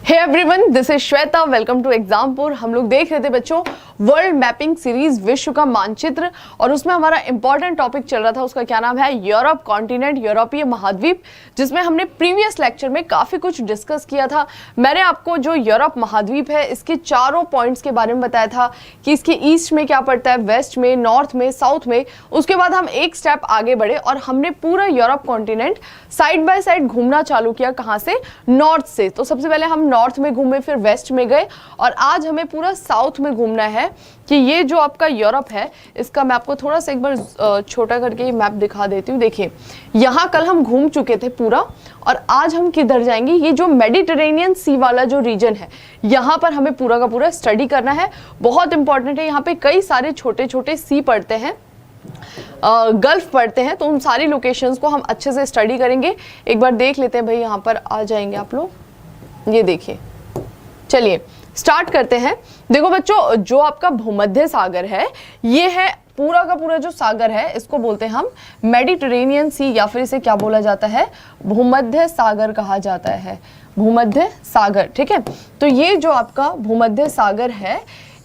Hey everyone, this is Shweta. Welcome to Exampur. हम लोग देख रहे थे बच्चों वर्ल्ड मैपिंग सीरीज, विश्व का मानचित्र, और उसमें हमारा इंपॉर्टेंट टॉपिक चल रहा था, उसका क्या नाम है, यूरोप कॉन्टिनेंट, यूरोपीय महाद्वीप, जिसमें हमने प्रीवियस लेक्चर में काफी कुछ डिस्कस किया था। मैंने आपको जो यूरोप महाद्वीप है इसके चारों पॉइंट्स के बारे में बताया था कि इसके ईस्ट में क्या पड़ता है, वेस्ट में, नॉर्थ में, साउथ में। उसके बाद हम एक स्टेप आगे बढ़े और हमने पूरा Europe continent side by side घूमना चालू किया। कहाँ से? नॉर्थ से। तो सबसे पहले हम नॉर्थ में घूमे, फिर वेस्ट में गए, और आज हमें पूरा साउथ में घूमना है कि ये जो आपका यूरोप है इसका मैं आपको थोड़ा सा एक बार छोटा करके ये मैप दिखा देती हूँ। देखिए, यहाँ कल हम घूम चुके थे पूरा, और आज हम किधर जाएंगे? ये जो मेडिटेरेनियन सी वाला जो रीजन है यहाँ पर हमें पूरा का पूरा स्टडी करना है। बहुत इंपॉर्टेंट है। यहाँ पे कई सारे छोटे छोटे सी पड़ते हैं, गल्फ पड़ते हैं, तो उन सारी लोकेशंस को हम अच्छे से स्टडी करेंगे। एक बार देख लेते हैं भाई, यहाँ पर आ जाएंगे आप लोग। ये देखिए, चलिए स्टार्ट करते हैं। देखो बच्चों, जो आपका भूमध्य सागर है, ये है पूरा का पूरा जो सागर है, इसको बोलते हैं हम मेडिटेरेनियन सी, या फिर इसे क्या बोला जाता है, भूमध्य सागर कहा जाता है। भूमध्य सागर, ठीक है। तो ये जो आपका भूमध्य सागर है,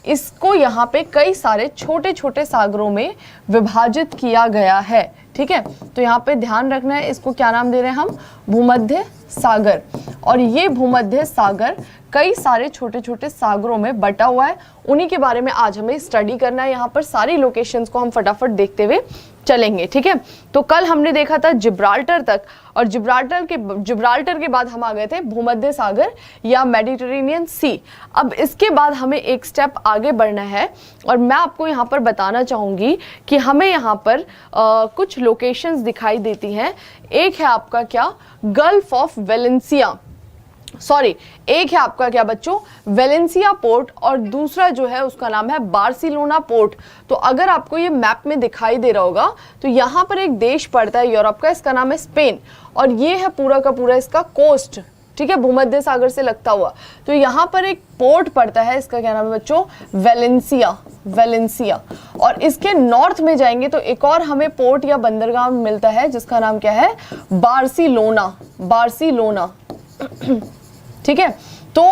इसको यहाँ पे कई सारे छोटे छोटे सागरों में विभाजित किया गया है, ठीक है। तो यहाँ पे ध्यान रखना है, इसको क्या नाम दे रहे हैं हम? भूमध्य सागर। और ये भूमध्य सागर कई सारे छोटे छोटे सागरों में बटा हुआ है, उन्हीं के बारे में आज हमें स्टडी करना है। यहाँ पर सारी लोकेशंस को हम फटाफट देखते हुए चलेंगे, ठीक है। तो कल हमने देखा था जिब्राल्टर तक, और जिब्राल्टर के बाद हम आ गए थे भूमध्य सागर या मेडिटेरेनियन सी। अब इसके बाद हमें एक स्टेप आगे बढ़ना है, और मैं आपको यहाँ पर बताना चाहूंगी कि हमें यहाँ पर कुछ लोकेशंस दिखाई देती हैं। एक है आपका क्या, गल्फ ऑफ वेलेंसिया, सॉरी, एक है आपका क्या बच्चों, वेलेंसिया पोर्ट, और दूसरा जो है उसका नाम है बार्सिलोना पोर्ट। तो अगर आपको ये मैप में दिखाई दे रहा होगा तो यहाँ पर एक देश पड़ता है यूरोप का, इसका नाम है स्पेन, और ये है पूरा का पूरा इसका कोस्ट, ठीक है, भूमध्य सागर से लगता हुआ। तो यहाँ पर एक पोर्ट पड़ता है, इसका क्या नाम है बच्चों, वेलेंसिया, वेलेंसिया। और इसके नॉर्थ में जाएंगे तो एक और हमें पोर्ट या बंदरगाह मिलता है, जिसका नाम क्या है, बार्सिलोना, बार्सिलोना, ठीक है। तो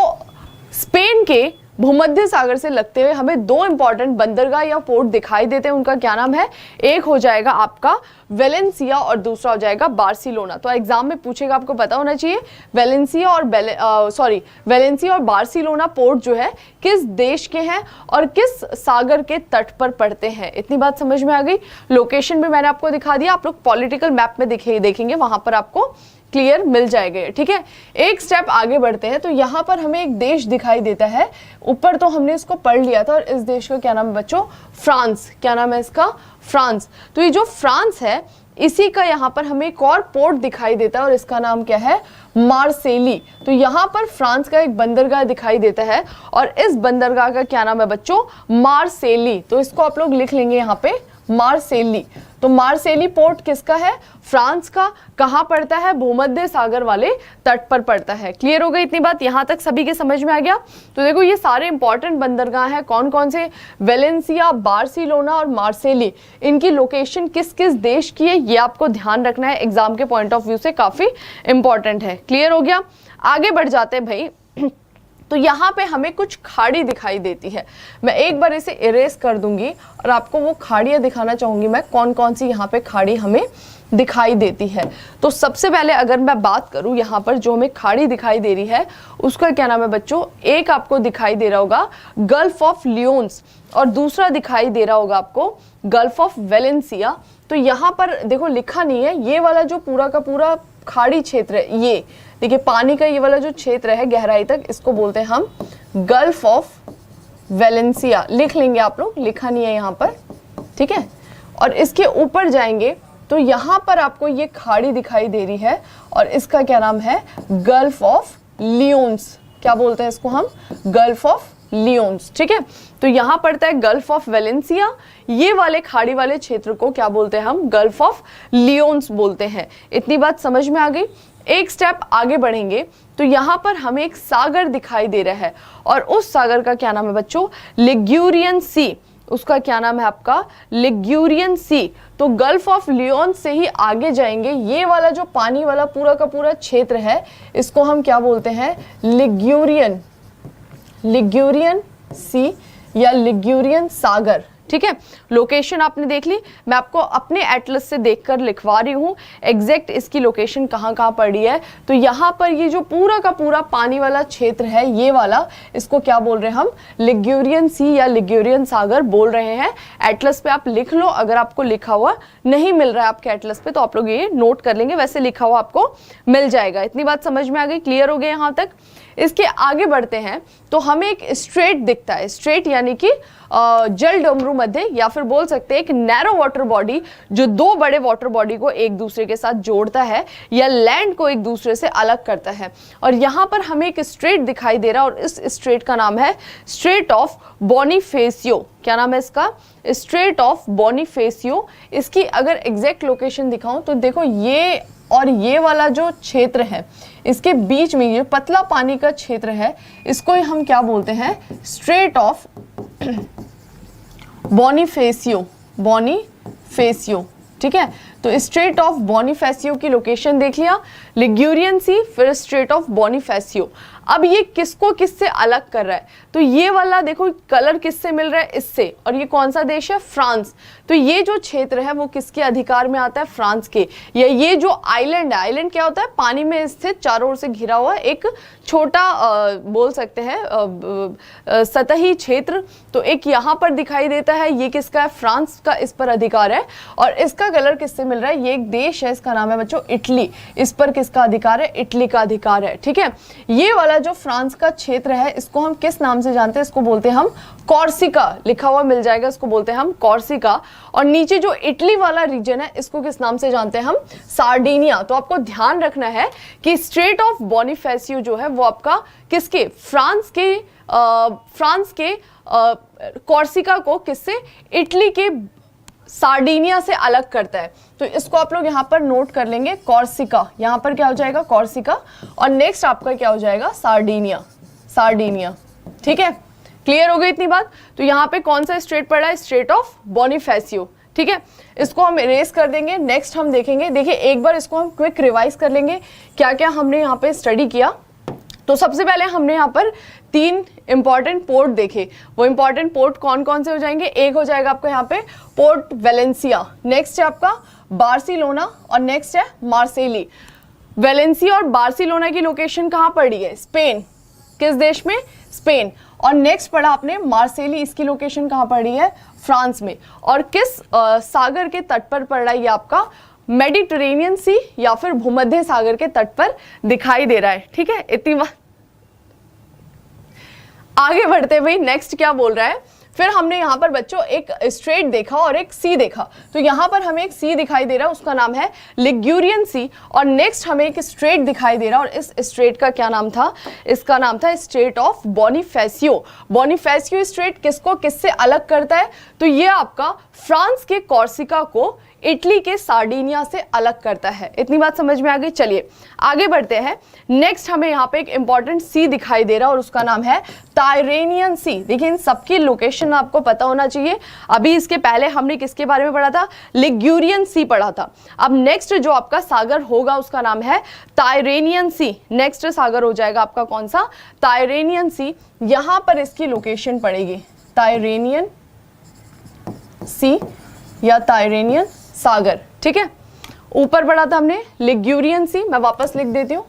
स्पेन के भूमध्य सागर से लगते हुए हमें दो इंपॉर्टेंट बंदरगाह या पोर्ट दिखाई देते हैं, उनका क्या नाम है, एक हो जाएगा आपका वेलेंसिया और दूसरा हो जाएगा बार्सिलोना। तो एग्जाम में पूछेगा, आपको पता होना चाहिए वेलेंसिया और बार्सिलोना पोर्ट जो है किस देश के हैं और किस सागर के तट पर पड़ते हैं। इतनी बात समझ में आ गई। लोकेशन भी मैंने आपको दिखा दिया, आप लोग पॉलिटिकल मैप में देखेंगे, वहां पर आपको क्लियर मिल जाएगा, ठीक है। एक स्टेप आगे बढ़ते हैं, तो यहाँ पर हमें एक देश दिखाई देता है, ऊपर तो हमने इसको पढ़ लिया था, और इस देश का क्या नाम है बच्चों, फ्रांस। क्या नाम है इसका? फ्रांस। तो ये जो फ्रांस है, इसी का यहाँ पर हमें एक और पोर्ट दिखाई देता है, और इसका नाम क्या है, मार्सेली। तो यहाँ पर फ्रांस का एक बंदरगाह दिखाई देता है, और इस बंदरगाह का क्या नाम है बच्चों, मार्सेली। तो इसको आप लोग लिख लेंगे यहाँ पे, मार्सेली। तो मार्सेली पोर्ट किसका है? फ्रांस का। कहाँ पड़ता है? भूमध्य सागर वाले तट पर पड़ता है। क्लियर हो गई इतनी बात? यहाँ तक सभी के समझ में आ गया? तो देखो, ये सारे इंपॉर्टेंट बंदरगाह हैं, कौन कौन से, वेलेंसिया, बार्सिलोना और मार्सेली। इनकी लोकेशन किस किस देश की है, ये आपको ध्यान रखना है, एग्जाम के पॉइंट ऑफ व्यू से काफी इंपॉर्टेंट है। क्लियर हो गया? आगे बढ़ जाते हैं भाई। तो यहाँ पे हमें कुछ खाड़ी दिखाई देती है। मैं एक बार इसे इरेज कर दूंगी और आपको वो खाड़ियाँ दिखाना चाहूंगी मैं, कौन कौन सी यहाँ पे खाड़ी हमें दिखाई देती है। तो सबसे पहले अगर मैं बात करूँ, यहाँ पर जो हमें खाड़ी दिखाई दे रही है उसका क्या नाम है बच्चों, एक आपको दिखाई दे रहा होगा गल्फ ऑफ लियोन्स, और दूसरा दिखाई दे रहा होगा आपको गल्फ ऑफ वेलेंसिया। तो यहाँ पर देखो लिखा नहीं है, ये वाला जो पूरा का पूरा खाड़ी क्षेत्र है, ये देखिए पानी का ये वाला जो क्षेत्र है गहराई तक, इसको बोलते हैं हम गल्फ ऑफ वेलेंसिया। लिख लेंगे आप लोग, लिखा नहीं है यहाँ पर, ठीक है। और इसके ऊपर जाएंगे तो यहाँ पर आपको ये खाड़ी दिखाई दे रही है, और इसका क्या नाम है, गल्फ ऑफ लियोन्स। क्या बोलते हैं इसको हम, गल्फ ऑफ लियोन्स, ठीक है। तो यहाँ पड़ता है गल्फ ऑफ वेलेंसिया, ये वाले खाड़ी वाले क्षेत्र को क्या बोलते हैं हम, गल्फ ऑफ लियोन्स बोलते हैं। इतनी बात समझ में आ गई? एक स्टेप आगे बढ़ेंगे तो यहाँ पर हमें एक सागर दिखाई दे रहा है, और उस सागर का क्या नाम है बच्चों, लिग्यूरियन सी। उसका क्या नाम है आपका, लिग्यूरियन सी। तो गल्फ ऑफ लियोन से ही आगे जाएंगे, ये वाला जो पानी वाला पूरा का पूरा क्षेत्र है इसको हम क्या बोलते हैं, लिग्यूरियन, लिग्यूरियन सी या लिग्यूरियन सागर। ठीक है, लोकेशन आपने देख ली, मैं आपको अपने एटलस से देखकर लिखवा रही हूँ एग्जैक्ट इसकी लोकेशन कहाँ कहाँ पड़ी है। तो यहाँ पर ये जो पूरा का पूरा पानी वाला क्षेत्र है ये वाला, इसको क्या बोल रहे हैं हम, लिग्यूरियन सी या लिग्यूरियन सागर बोल रहे हैं। एटलस पे आप लिख लो, अगर आपको लिखा हुआ नहीं मिल रहा है आपके एटलस पे तो आप लोग ये नोट कर लेंगे, वैसे लिखा हुआ आपको मिल जाएगा। इतनी बात समझ में आ गई, क्लियर हो गया यहाँ तक। इसके आगे बढ़ते हैं तो हमें एक स्ट्रेट दिखता है, स्ट्रेट यानी कि जल डमरू मध्य, या फिर बोल सकते हैं एक नैरो वाटर बॉडी जो दो बड़े वाटर बॉडी को एक दूसरे के साथ जोड़ता है या लैंड को एक दूसरे से अलग करता है। और यहाँ पर हमें एक स्ट्रेट दिखाई दे रहा है और इस स्ट्रेट का नाम है स्ट्रेट ऑफ बोनिफेसियो। क्या नाम है इसका, स्ट्रेट ऑफ बोनिफेसियो। इसकी अगर एग्जैक्ट लोकेशन दिखाऊं तो देखो ये और ये वाला जो क्षेत्र है इसके बीच में ये पतला पानी का क्षेत्र है, इसको ही हम क्या बोलते हैं, स्ट्रेट ऑफ बोनिफेसियो, बोनिफेसियो। ठीक है, तो स्ट्रेट ऑफ बोनिफेसियो की लोकेशन देख लिया, लिग्यूरियन सी, फिर स्ट्रेट ऑफ बोनिफेसियो। अब ये किसको किससे अलग कर रहा है, तो ये वाला देखो कलर किससे मिल रहा है, इससे, और ये कौन सा देश है, फ्रांस। तो ये जो क्षेत्र है वो किसके अधिकार में आता है, फ्रांस के। या ये जो आइलैंड है, आइलैंड क्या होता है, पानी में स्थित चारों ओर से घिरा हुआ एक छोटा बोल सकते हैं सतही क्षेत्र। तो एक यहाँ पर दिखाई देता है, ये किसका है, फ्रांस का इस पर अधिकार है। और इसका कलर किससे मिल रहा है, ये एक देश है, इसका नाम है बच्चों इटली, इस पर किसका अधिकार है, इटली का अधिकार है। ठीक है, ये वाला जो फ्रांस का क्षेत्र है इसको हम किस नाम से जानते हैं, इसको बोलते हैं हम कॉर्सिका, लिखा हुआ मिल जाएगा, इसको बोलते हैं हम कॉर्सिका। और नीचे जो इटली वाला रीजन है इसको किस नाम से जानते हैं हम, सार्डिनिया। तो आपको ध्यान रखना है कि स्ट्रेट ऑफ बोनिफेसियो जो है वो आपका किसके, फ्रांस के कॉर्सिका को किससे, इटली के सार्डिनिया से अलग करता है। तो इसको आप लोग यहाँ पर नोट कर लेंगे, कॉर्सिका, यहाँ पर क्या हो जाएगा, कॉर्सिका, और नेक्स्ट आपका क्या हो जाएगा, सार्डिनिया, सार्डिनिया। ठीक है, क्लियर हो गई इतनी बात। तो यहाँ पे कौन सा स्ट्रेट पड़ा है, स्ट्रेट ऑफ बोनिफेसियो। ठीक है, इसको हम इरेज कर देंगे, नेक्स्ट हम देखेंगे। देखिए एक बार इसको हम क्विक रिवाइज कर लेंगे क्या क्या हमने यहाँ पे स्टडी किया। तो सबसे पहले हमने यहाँ पर 3 इंपॉर्टेंट पोर्ट देखे। वो इंपॉर्टेंट पोर्ट कौन कौन से हो जाएंगे, एक हो जाएगा आपका यहाँ पे पोर्ट वेलेंसिया, नेक्स्ट है आपका बार्सिलोना, और नेक्स्ट है मार्सेली। वेलेंसिया और बार्सिलोना की लोकेशन कहाँ पड़ी है, स्पेन, किस देश में, स्पेन। और नेक्स्ट पढ़ा आपने मार्सेली, इसकी लोकेशन कहाँ पड़ी है, फ्रांस में। और किस सागर के तट पर पड़ रहा है, ये आपका मेडिटेरेनियन सी या फिर भूमध्य सागर के तट पर दिखाई दे रहा है। ठीक है, इतनी बात। आगे बढ़ते हुए नेक्स्ट क्या बोल रहा है, फिर हमने यहाँ पर बच्चों एक स्ट्रेट देखा और एक सी देखा। तो यहाँ पर हमें एक सी दिखाई दे रहा है, उसका नाम है लिग्यूरियन सी। और नेक्स्ट हमें एक स्ट्रेट दिखाई दे रहा है, और इस स्ट्रेट का क्या नाम था, इसका नाम था straight of Bonifacio. Bonifacio straight किसको किससे अलग करता है, तो ये आपका फ्रांस के कॉर्सिका को इटली के सार्डिनिया से अलग करता है। इतनी बात समझ में आ गई। चलिए आगे बढ़ते हैं। नेक्स्ट हमें यहाँ पे एक इंपॉर्टेंट सी दिखाई दे रहा है और उसका नाम है टायरेनियन सी। देखिए इन सबकी लोकेशन आपको पता होना चाहिए। अभी इसके पहले हमने किसके बारे में पढ़ा था, लिग्यूरियन सी पढ़ा था। अब नेक्स्ट जो आपका सागर होगा उसका नाम है टायरेनियन सी। नेक्स्ट सागर हो जाएगा आपका कौन सा, टायरेनियन सी। यहां पर इसकी लोकेशन पड़ेगी टायरेनियन सी या टायरेनियन सागर। ठीक है, ऊपर पढ़ा था हमने लिग्यूरियन सी, मैं वापस लिख देती हूं।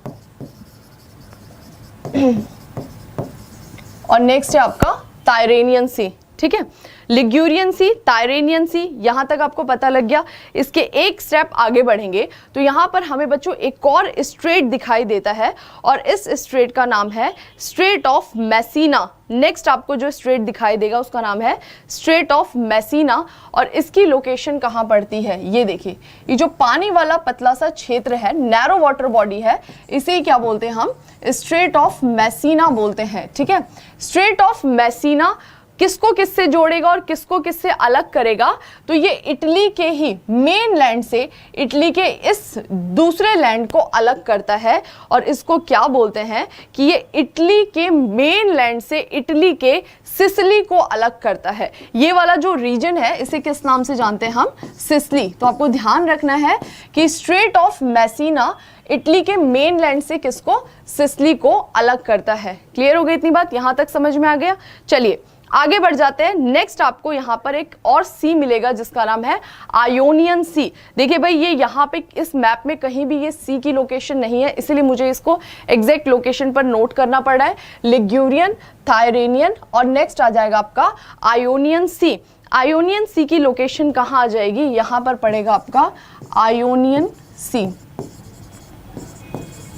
और नेक्स्ट है आपका टायरेनियन सी। ठीक है, लिग्यूरियन सी, टायरेनियन सी, यहां तक आपको पता लग गया। इसके एक स्टेप आगे बढ़ेंगे तो यहां पर हमें बच्चों एक और स्ट्रेट दिखाई देता है और इस स्ट्रेट का नाम है स्ट्रेट ऑफ मैसीना। नेक्स्ट आपको जो स्ट्रेट दिखाई देगा उसका नाम है स्ट्रेट ऑफ मैसीना। और इसकी लोकेशन कहां पड़ती है, ये देखिए, ये जो पानी वाला पतला सा क्षेत्र है, नैरो वाटर बॉडी है, इसे क्या बोलते हैं हम, स्ट्रेट ऑफ मैसीना बोलते हैं। ठीक है, स्ट्रेट ऑफ मैसीना किसको किससे जोड़ेगा और किसको किससे अलग करेगा, तो ये इटली के ही मेन लैंड से इटली के इस दूसरे लैंड को अलग करता है। और इसको क्या बोलते हैं कि ये इटली के मेन लैंड से इटली के सिसिली को अलग करता है। ये वाला जो रीजन है इसे किस नाम से जानते हैं हम, सिसिली। तो आपको ध्यान रखना है कि स्ट्रेट ऑफ मैसीना इटली के मेन लैंड से किसको, सिसिली को अलग करता है। क्लियर हो गई इतनी बात, यहां तक समझ में आ गया। चलिए आगे बढ़ जाते हैं। नेक्स्ट आपको यहां पर एक और सी मिलेगा जिसका नाम है आयोनियन सी। देखिए भाई ये यहां पे इस मैप में कहीं भी ये सी की लोकेशन नहीं है, इसलिए मुझे इसको एग्जैक्ट लोकेशन पर नोट करना पड़ रहा है। लिग्यूरियन, थायरेनियन और नेक्स्ट आ जाएगा आपका आयोनियन सी। आयोनियन सी की लोकेशन कहां आ जाएगी, यहां पर पड़ेगा आपका आयोनियन सी।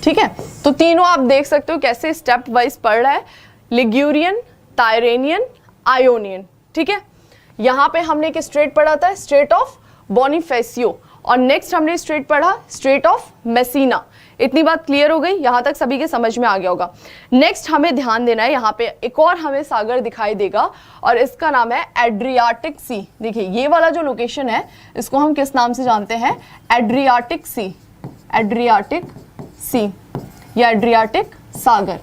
ठीक है, तो तीनों आप देख सकते हो कैसे स्टेप वाइज पढ़ रहा है, लिग्यूरियन, थायरेनियन, आयोनियन। ठीक है, यहां पे हमने एक स्ट्रेट पढ़ा था, स्ट्रेट ऑफ बोनिफेसियो, और नेक्स्ट हमने स्ट्रेट पढ़ा स्ट्रेट ऑफ मेसिना। इतनी बात क्लियर हो गई, यहां तक सभी के समझ में आ गया होगा। नेक्स्ट हमें ध्यान देना है, यहाँ पे एक और हमें सागर दिखाई देगा और इसका नाम है एड्रियाटिक सी। देखिए ये वाला जो लोकेशन है इसको हम किस नाम से जानते हैं, एड्रियाटिक सी, एड्रियाटिक सी या एड्रियाटिक सागर,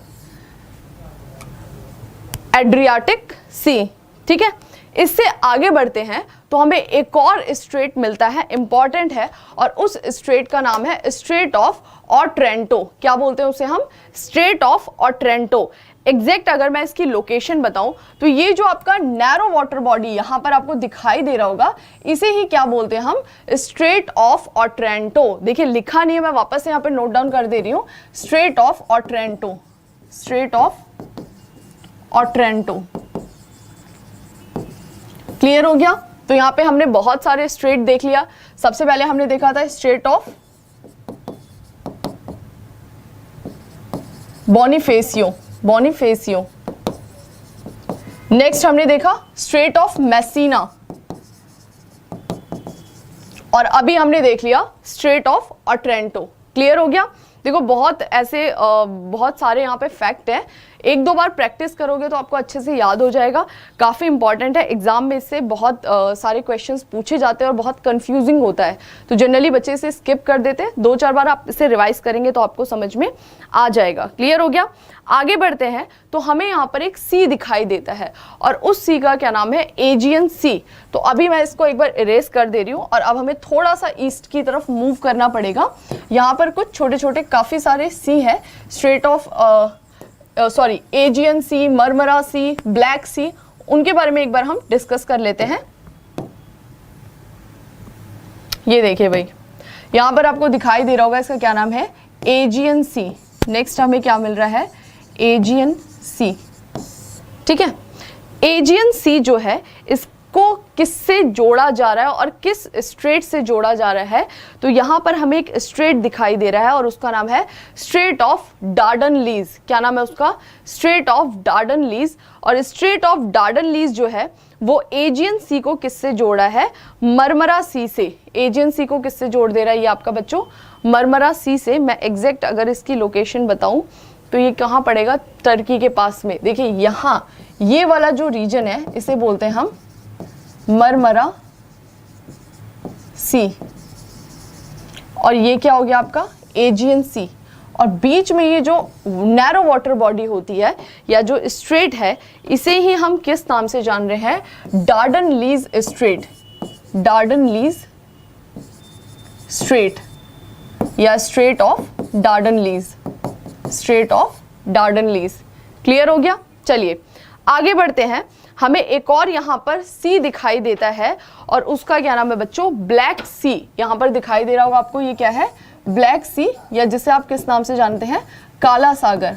एड्रियाटिक सी। ठीक है, इससे आगे बढ़ते हैं तो हमें एक और स्ट्रेट मिलता है, इंपॉर्टेंट है, और उस स्ट्रेट का नाम है स्ट्रेट ऑफ ऑट्रेंटो। क्या बोलते हैं उसे हम, स्ट्रेट ऑफ ऑट्रेंटो। एग्जैक्ट अगर मैं इसकी लोकेशन बताऊं तो ये जो आपका नैरो वाटर बॉडी यहां पर आपको दिखाई दे रहा होगा, इसे ही क्या बोलते हैं हम, स्ट्रेट ऑफ ऑट्रेंटो। देखिए लिखा नहीं है, मैं वापस यहाँ पे नोट डाउन कर दे रही हूं, strait of Otranto, strait of Otranto. Clear हो गया। तो यहाँ पे हमने बहुत सारे स्ट्रेट देख लिया। सबसे पहले हमने देखा था straight of Bonifacio, Bonifacio. Next हमने देखा स्ट्रेट ऑफ मैसीना, और अभी हमने देख लिया स्ट्रेट ऑफ ऑट्रेंटो। क्लियर हो गया। देखो बहुत ऐसे बहुत सारे यहाँ पे फैक्ट है, एक दो बार प्रैक्टिस करोगे तो आपको अच्छे से याद हो जाएगा। काफ़ी इंपॉर्टेंट है, एग्जाम में इससे बहुत सारे क्वेश्चंस पूछे जाते हैं और बहुत कंफ्यूजिंग होता है, तो जनरली बच्चे इसे स्किप कर देते हैं। दो चार बार आप इसे रिवाइज करेंगे तो आपको समझ में आ जाएगा। क्लियर हो गया। आगे बढ़ते हैं तो हमें यहाँ पर एक सी दिखाई देता है और उस सी का क्या नाम है, एजियन सी। तो अभी मैं इसको एक बार इरेज कर दे रही हूँ और अब हमें थोड़ा सा ईस्ट की तरफ मूव करना पड़ेगा। यहाँ पर कुछ छोटे छोटे काफ़ी सारे सी है, strait of Aegean Sea, Marmara Sea, Black Sea, उनके बारे में एक बार हम डिस्कस कर लेते हैं। ये देखिए भाई, यहां पर आपको दिखाई दे रहा होगा, इसका क्या नाम है, एजियन सी। नेक्स्ट हमें क्या मिल रहा है, एजियन सी। ठीक है, एजियन सी जो है इसको किससे जोड़ा जा रहा है और किस स्ट्रेट से जोड़ा जा रहा है, तो यहां पर हमें एक स्ट्रेट दिखाई दे रहा है और उसका नाम है स्ट्रेट ऑफ डार्डनलीज। क्या नाम है उसका, स्ट्रेट ऑफ डार्डनलीज। और स्ट्रेट ऑफ डार्डनलीज जो है वो एजियन सी को किससे जोड़ा है, मरमरा सी से। एजियन सी को किससे जोड़ दे रहा है ये आपका बच्चों, मरमरा सी से। मैं एग्जैक्ट अगर इसकी लोकेशन बताऊं तो ये कहाँ पड़ेगा, टर्की के पास में। देखिए यहाँ ये वाला जो रीजन है इसे बोलते हैं हम मरमरा सी, और ये क्या हो गया आपका, एजियन सी। और बीच में ये जो नैरो वाटर बॉडी होती है या जो स्ट्रेट है, इसे ही हम किस नाम से जान रहे हैं, डार्डनलीज स्ट्रेट, डार्डनलीज स्ट्रेट या strait of Dardanelles, strait of Dardanelles. Clear हो गया। चलिए आगे बढ़ते हैं। हमें एक और यहाँ पर सी दिखाई देता है और उसका क्या नाम है बच्चों, ब्लैक सी। यहाँ पर दिखाई दे रहा होगा आपको, ये क्या है, ब्लैक सी, या जिसे आप किस नाम से जानते हैं, काला सागर,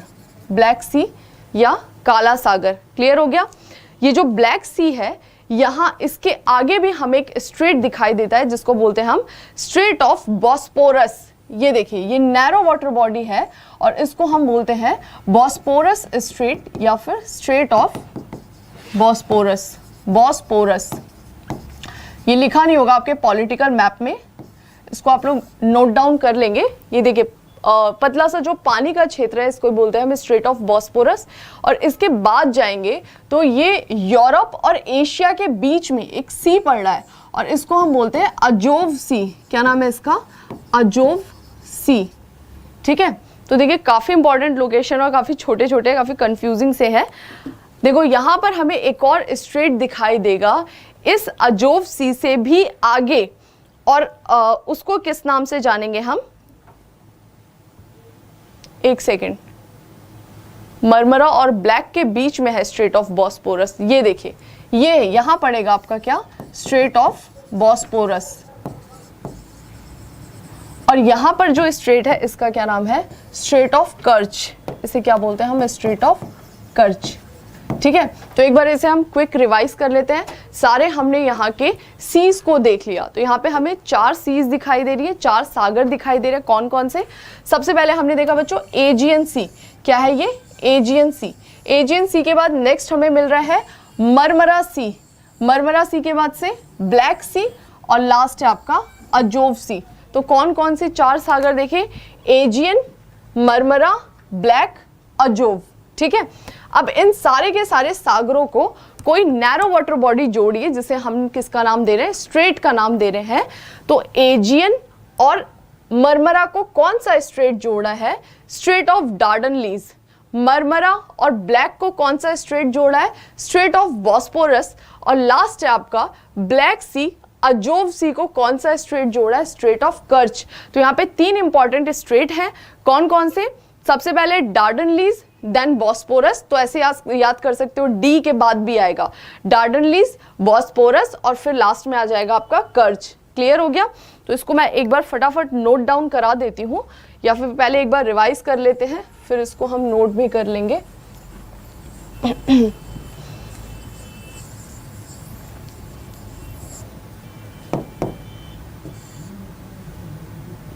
ब्लैक सी या काला सागर। क्लियर हो गया। ये जो ब्लैक सी है, यहाँ इसके आगे भी हमें एक स्ट्रेट दिखाई देता है जिसको बोलते हैं हम स्ट्रेट ऑफ बॉस्पोरस। ये देखिए ये नैरो वाटर बॉडी है और इसको हम बोलते हैं बॉस्पोरस स्ट्रेट या फिर स्ट्रेट ऑफ बॉस्पोरस, बॉस्पोरस। ये लिखा नहीं होगा आपके पॉलिटिकल मैप में, इसको आप लोग नोट डाउन कर लेंगे। ये देखिए पतला सा जो पानी का क्षेत्र है, इसको बोलते हैं हम स्ट्रेट ऑफ बॉस्फोरस। और इसके बाद जाएंगे तो ये यूरोप और एशिया के बीच में एक सी पड़ रहा है और इसको हम बोलते हैं अजोव सी। क्या नाम है इसका? अजोव सी। ठीक है, तो देखिए काफी इंपॉर्टेंट लोकेशन और काफी छोटे छोटे, काफी कंफ्यूजिंग से है। देखो यहां पर हमें एक और स्ट्रेट दिखाई देगा इस अजोव सी से भी आगे, और उसको किस नाम से जानेंगे हम? एक सेकेंड। मरमरा और ब्लैक के बीच में है स्ट्रेट ऑफ बॉस्फोरस। ये देखिए, ये यहां पड़ेगा आपका क्या? Straight of Bosphorus. और यहां पर जो स्ट्रेट है इसका क्या नाम है? Strait of कर्च। इसे क्या बोलते हैं हम? Straight of कर्च। ठीक है, तो एक बार इसे हम क्विक रिवाइज कर लेते हैं। सारे हमने यहाँ के सीज को देख लिया। तो यहाँ पे हमें 4 सीज दिखाई दे रही है, 4 सागर दिखाई दे रहे हैं। कौन कौन से? सबसे पहले हमने देखा बच्चों एजियन सी। क्या है ये? एजियन सी। एजियन सी के बाद नेक्स्ट हमें मिल रहा है मरमरा सी। मरमरा सी के बाद से ब्लैक सी और लास्ट है आपका अजोव सी। तो कौन कौन से 4 सागर देखे? Aegean, Marmara, black, Azov. ठीक है, अब इन सारे के सारे सागरों को कोई नैरो वाटर बॉडी जोड़िए जिसे हम किसका नाम दे रहे हैं? स्ट्रेट का नाम दे रहे हैं। तो एजियन और मरमरा को कौन सा स्ट्रेट जोड़ा है? Strait of Dardanelles. मरमरा और ब्लैक को कौन सा स्ट्रेट जोड़ा है? Strait of Bosphorus. और लास्ट है आपका ब्लैक सी, अजोव सी को कौन सा स्ट्रेट जोड़ा है? Strait of कर्च। तो यहाँ पे 3 इंपॉर्टेंट स्ट्रेट हैं। कौन कौन से? सबसे पहले डार्डनलीज, देन बॉस्फोरस। तो ऐसे याद कर सकते हो, डी के बाद भी आएगा डार्डनलीज, बॉस्फोरस और फिर लास्ट में आ जाएगा आपका कर्च। क्लियर हो गया? तो इसको मैं एक बार फटाफट नोट डाउन करा देती हूँ, या फिर पहले एक बार रिवाइज कर लेते हैं, फिर इसको हम नोट भी कर लेंगे।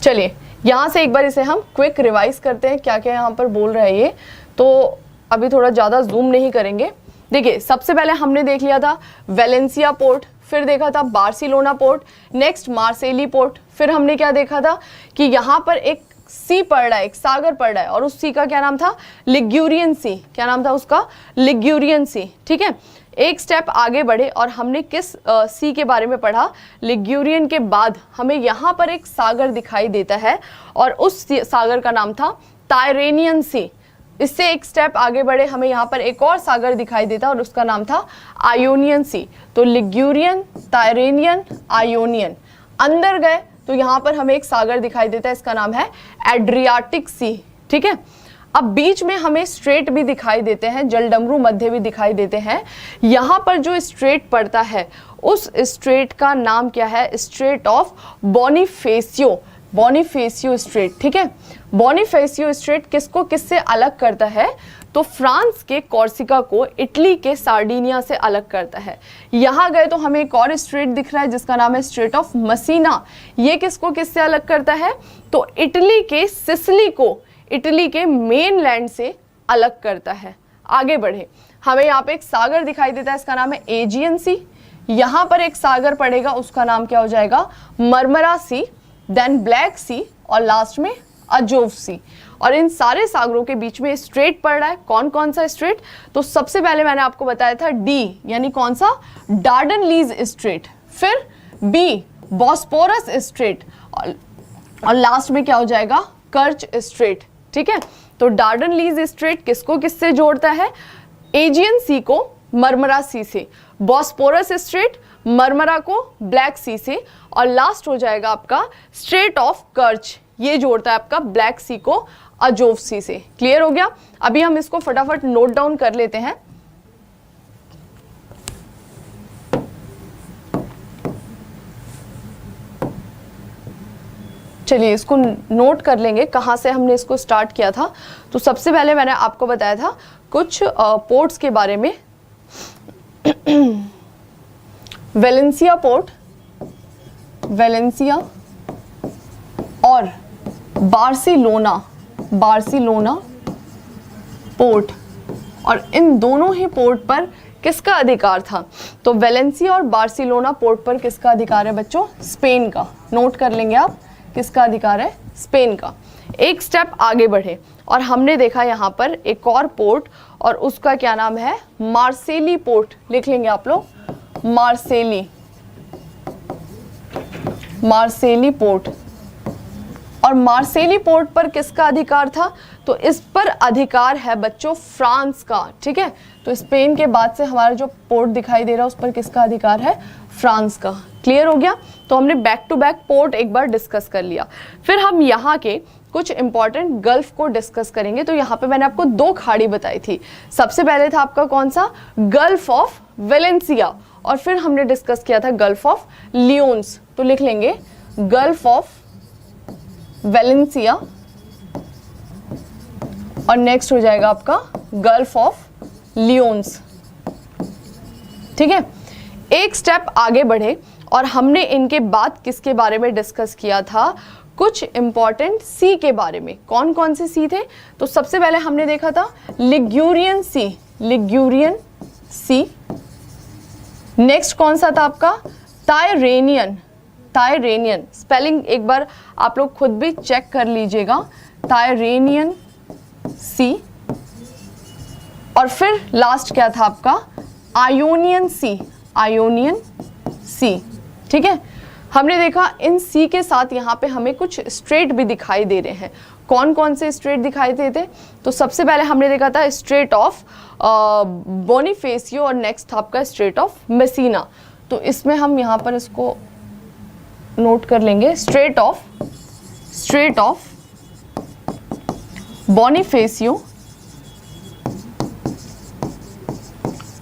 चलिए यहां से एक बार इसे हम क्विक रिवाइज करते हैं, क्या क्या यहाँ पर बोल रहा है ये। तो अभी थोड़ा ज़्यादा जूम नहीं करेंगे। देखिए सबसे पहले हमने देख लिया था वेलेंसिया पोर्ट, फिर देखा था बार्सिलोना पोर्ट, नेक्स्ट मार्सेली पोर्ट, फिर हमने क्या देखा था कि यहाँ पर एक सी पड़ रहा है, एक सागर पड़ रहा है, और उस सी का क्या नाम था? लिग्यूरियन सी। क्या नाम था उसका? लिग्यूरियन सी। ठीक है, एक स्टेप आगे बढ़े और हमने किस सी के बारे में पढ़ा? लिग्यूरियन के बाद हमें यहाँ पर एक सागर दिखाई देता है और उस सागर का नाम था टायरेनियन सी। इससे एक स्टेप आगे बढ़े, हमें यहाँ पर एक और सागर दिखाई देता और उसका नाम था आयोनियन सी। तो लिग्यूरियन, टायरेनियन, आयोनियन। अंदर गए तो यहाँ पर हमें एक सागर दिखाई देता है, इसका नाम है एड्रियाटिक सी। ठीक है, अब बीच में हमें स्ट्रेट भी दिखाई देते हैं, जलडमरू मध्य भी दिखाई देते हैं। यहाँ पर जो स्ट्रेट पड़ता है उस स्ट्रेट का नाम क्या है? Strait of Bonifacio. Bonifacio straight. ठीक है, बोनिफेसियो स्ट्रेट किसको किससे अलग करता है? तो फ्रांस के कॉर्सिका को इटली के सार्डिनिया से अलग करता है। यहाँ गए तो हमें एक और स्ट्रेट दिख रहा है जिसका नाम है स्ट्रेट ऑफ मसीना। ये किसको किससे अलग करता है? तो इटली के सिसिली को इटली के मेन लैंड से अलग करता है। आगे बढ़े, हमें यहाँ पे एक सागर दिखाई देता है, इसका नाम है एजियन सी। यहाँ पर एक सागर पड़ेगा, उसका नाम क्या हो जाएगा? मरमरा सी, देन ब्लैक सी और लास्ट में अजोव सी। और इन सारे सागरों के बीच में स्ट्रेट पड़ रहा है। कौन कौन सा स्ट्रेट? तो सबसे पहले मैंने आपको बताया था डी, यानी कौन सा? डार्डनलीज स्ट्रेट। फिर बी बॉस्फोरस स्ट्रेट और लास्ट में क्या हो जाएगा? कर्च स्ट्रेट। ठीक है, तो डार्डनलीज स्ट्रेट किसको किससे जोड़ता है? एजियन सी को मरमरा सी से, बॉस्फोरस स्ट्रेट मरमरा को ब्लैक सी से, और लास्ट हो जाएगा आपका स्ट्रेट ऑफ कर्च, ये जोड़ता है आपका ब्लैक सी को अजोव सी से। क्लियर हो गया? अभी हम इसको फटाफट नोट डाउन कर लेते हैं। चलिए इसको नोट कर लेंगे कहाँ से हमने इसको स्टार्ट किया था। तो सबसे पहले मैंने आपको बताया था कुछ पोर्ट्स के बारे में। वेलेंसिया पोर्ट, वेलेंसिया और बार्सिलोना, बार्सिलोना पोर्ट, और इन दोनों ही पोर्ट पर किसका अधिकार था? तो वेलेंसिया और बार्सिलोना पोर्ट पर किसका अधिकार है बच्चों? स्पेन का। नोट कर लेंगे आप, किसका अधिकार है? स्पेन का। एक स्टेप आगे बढ़े और हमने देखा यहाँ पर एक और पोर्ट, और उसका क्या नाम है, मार्सेली पोर्ट। लिख लेंगे आप लोग, मार्सेली, मार्सेली पोर्ट। और मार्सेली पोर्ट पर किसका अधिकार था, तो इस पर अधिकार है बच्चों फ्रांस का। ठीक है, तो स्पेन के बाद से हमारा जो पोर्ट दिखाई दे रहा है उस पर किसका अधिकार है, फ्रांस का। क्लियर हो गया। तो हमने बैक टू बैक पोर्ट एक बार डिस्कस कर लिया। फिर हम यहाँ के कुछ इंपॉर्टेंट गल्फ को डिस्कस करेंगे। तो यहाँ पे मैंने आपको दो खाड़ी बताई थी। सबसे पहले था आपका कौन सा, गल्फ ऑफ वेलेंसिया, और फिर हमने डिस्कस किया था गल्फ ऑफ लियोन्स। तो लिख लेंगे गल्फ ऑफ वेलेंसिया, और नेक्स्ट हो जाएगा आपका गल्फ ऑफ लियोन्स। ठीक है, एक स्टेप आगे बढ़े और हमने इनके बाद किसके बारे में डिस्कस किया था, कुछ इंपॉर्टेंट सी के बारे में। कौन कौन से सी थे, तो सबसे पहले हमने देखा था लिग्यूरियन सी, लिग्यूरियन सी। नेक्स्ट कौन सा था आपका, तायरेनियन, तायरेनियन। स्पेलिंग एक बार आप लोग खुद भी चेक कर लीजिएगा, तायरेनियन सी। और फिर लास्ट क्या था आपका, आयोनियन सी, आयोनियन सी। ठीक है, हमने देखा इन सी के साथ यहाँ पे हमें कुछ स्ट्रेट भी दिखाई दे रहे हैं। कौन कौन से स्ट्रेट दिखाई देते, तो सबसे पहले हमने देखा था स्ट्रेट ऑफ बोनिफेसियो, और नेक्स्ट था आपका स्ट्रेट ऑफ मेसिना। तो इसमें हम यहाँ पर इसको नोट कर लेंगे, स्ट्रेट ऑफ बोनिफेसियो,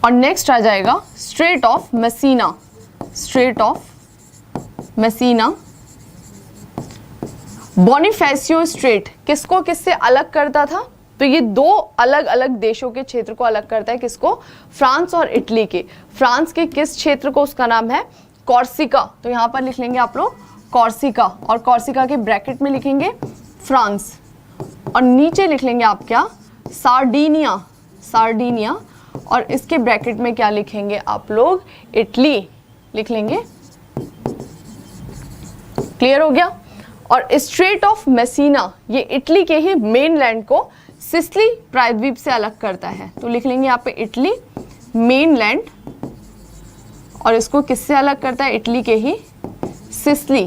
और नेक्स्ट आ जाएगा straight of Messina, straight of Messina. Bonifacio straight किसको किससे अलग करता था, तो ये दो अलग अलग देशों के क्षेत्र को अलग करता है। किसको, फ्रांस और इटली के। फ्रांस के किस क्षेत्र को, उसका नाम है कॉर्सिका। तो यहाँ पर लिख लेंगे आप लोग कॉर्सिका, और कॉर्सिका के ब्रैकेट में लिखेंगे फ्रांस, और नीचे लिख लेंगे आप क्या, सार्डिनिया, सार्डिनिया, और इसके ब्रैकेट में क्या लिखेंगे आप लोग, इटली लिख लेंगे। क्लियर हो गया। और स्ट्रेट ऑफ मेसिना ये इटली के ही मेन लैंड को सिसिली प्रायद्वीप से अलग करता है। तो लिख लेंगे यहाँ पे इटली मेन लैंड, और इसको किससे अलग करता है, इटली के ही सिसिली।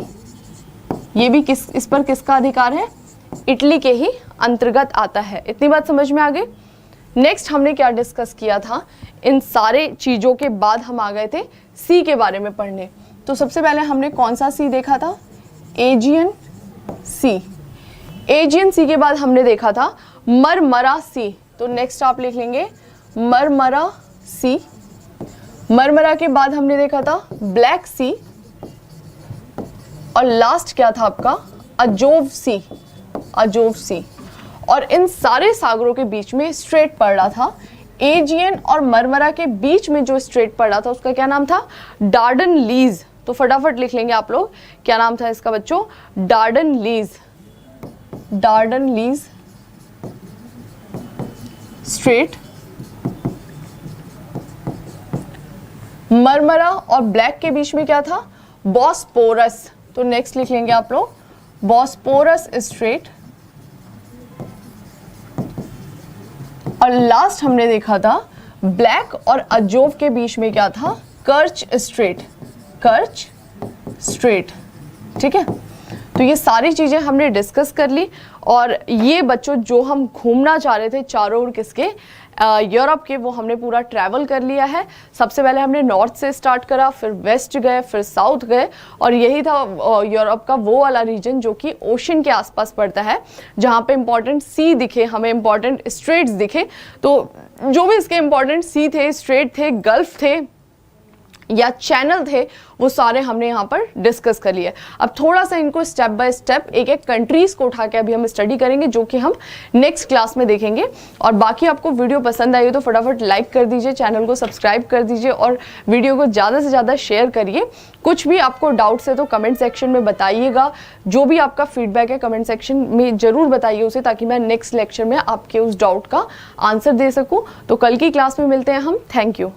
ये भी इस पर किसका अधिकार है, इटली के ही अंतर्गत आता है। इतनी बात समझ में आ गई। नेक्स्ट हमने क्या डिस्कस किया था, इन सारे चीज़ों के बाद हम आ गए थे सी के बारे में पढ़ने। तो सबसे पहले हमने कौन सा सी देखा था, एजियन सी। एजियन सी के बाद हमने देखा था मरमरा सी। तो नेक्स्ट आप लिख लेंगे मरमरा सी। मरमरा के बाद हमने देखा था ब्लैक सी, और लास्ट क्या था आपका, अजोव सी, अजोव सी। और इन सारे सागरों के बीच में स्ट्रेट पड़ रहा था। एजियन और मरमरा के बीच में जो स्ट्रेट पड़ रहा था उसका क्या नाम था, डार्डन लीज। तो फटाफट लिख लेंगे आप लोग, क्या नाम था इसका बच्चों, Darden lease, Darden lease straight. Marmara और ब्लैक के बीच में क्या था, बॉस्पोरस। तो नेक्स्ट लिख लेंगे आप लोग बॉस्पोरस स्ट्रेट। और लास्ट हमने देखा था ब्लैक और अजोव के बीच में क्या था, कर्च स्ट्रेट, कर्च स्ट्रेट। ठीक है, तो ये सारी चीज़ें हमने डिस्कस कर ली। और ये बच्चों जो हम घूमना चाह रहे थे चारों ओर किसके, यूरोप के, वो हमने पूरा ट्रैवल कर लिया है। सबसे पहले हमने नॉर्थ से स्टार्ट करा, फिर वेस्ट गए, फिर साउथ गए, और यही था यूरोप का वो वाला रीजन जो कि ओशन के आसपास पड़ता है, जहाँ पे इंपॉर्टेंट सी दिखे हमें, इंपॉर्टेंट स्ट्रेट्स दिखे। तो जो भी इसके इंपॉर्टेंट सी थे, स्ट्रेट थे, गल्फ थे या चैनल थे, वो सारे हमने यहाँ पर डिस्कस कर लिए। अब थोड़ा सा इनको स्टेप बाय स्टेप एक एक कंट्रीज को उठा के अभी हम स्टडी करेंगे, जो कि हम नेक्स्ट क्लास में देखेंगे। और बाकी आपको वीडियो पसंद आई हो तो फटाफट लाइक कर दीजिए, चैनल को सब्सक्राइब कर दीजिए, और वीडियो को ज़्यादा से ज़्यादा शेयर करिए। कुछ भी आपको डाउट्स है तो कमेंट सेक्शन में बताइएगा। जो भी आपका फीडबैक है कमेंट सेक्शन में ज़रूर बताइए उसे, ताकि मैं नेक्स्ट लेक्चर में आपके उस डाउट का आंसर दे सकूँ। तो कल की क्लास में मिलते हैं हम। Thank you.